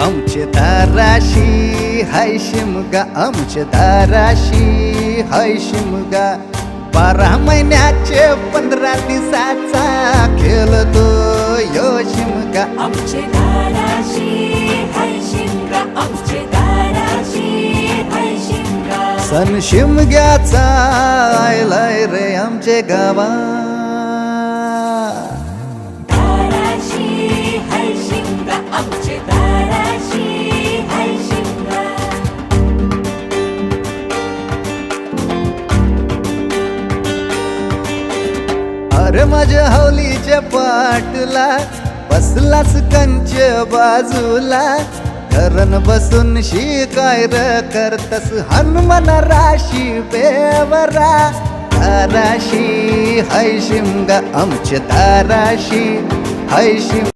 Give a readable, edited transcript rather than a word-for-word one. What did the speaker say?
आमचे दाराशी हाय शिमगा, आमचे दाराशी हाय शिमगा. 12 महिन्याचे 15 दिवसाचा खेळतो यो शिमगा. आमचे दाराशी हाय शिमगा, आमचे दाराशी हाय शिमगा. सण शिमग्याचा आयलाय रे आमचे गावा. दाराशी हाय शिमगा, आमचे दाराशी हाय शिमगा. अरे माझ्या हौलीच्या पाटला बसलास कंच बाजूला. धरण बसून शिकाय र करतस हनुमान राशी बेवरा. दाराशी हाय शिमगा, आमच्या दाराशी हाय शिमगा.